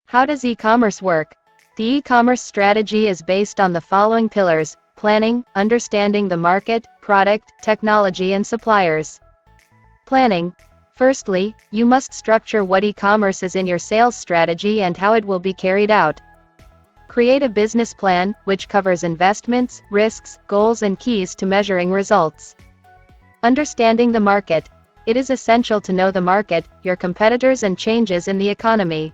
How does e-commerce work? The e-commerce strategy is based on the following pillars: planning, understanding the market, product, technology and suppliers. Planning. Firstly, you must structure what e-commerce is in your sales strategy and how it will be carried out. Create a business plan, which covers investments, risks, goals and keys to measuring results. Understanding the market. It is essential to know the market, your competitors and changes in the economy.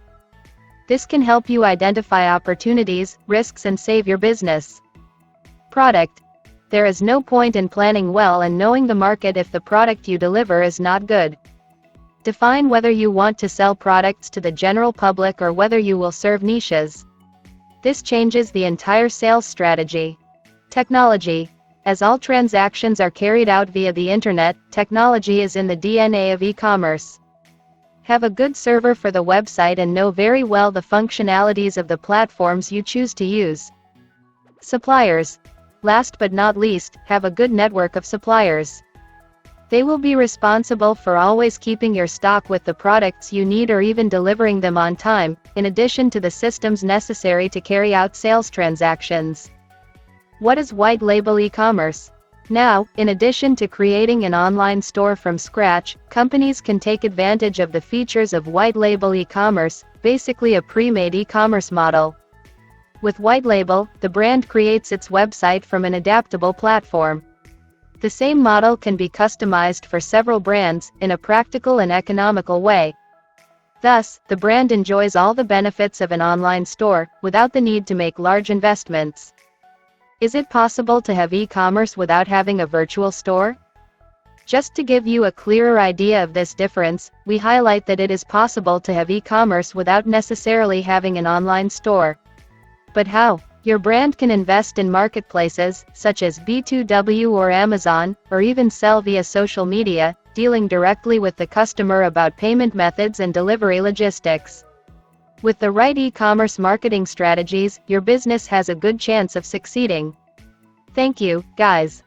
This can help you identify opportunities, risks and save your business. Product. There is no point in planning well and knowing the market if the product you deliver is not good. Define whether you want to sell products to the general public or whether you will serve niches. This changes the entire sales strategy. Technology. As all transactions are carried out via the internet, technology is in the DNA of e-commerce. Have a good server for the website and know very well the functionalities of the platforms you choose to use. Suppliers. Last but not least, have a good network of suppliers. They will be responsible for always keeping your stock with the products you need or even delivering them on time, in addition to the systems necessary to carry out sales transactions. What is white label e-commerce? Now, in addition to creating an online store from scratch, companies can take advantage of the features of white label e-commerce, basically a pre-made e-commerce model. With white label, the brand creates its website from an adaptable platform. The same model can be customized for several brands, in a practical and economical way. Thus, the brand enjoys all the benefits of an online store, without the need to make large investments. Is it possible to have e-commerce without having a virtual store? Just to give you a clearer idea of this difference, we highlight that it is possible to have e-commerce without necessarily having an online store. But how? Your brand can invest in marketplaces, such as B2W or Amazon, or even sell via social media, dealing directly with the customer about payment methods and delivery logistics. With the right e-commerce marketing strategies, your business has a good chance of succeeding. Thank you, guys.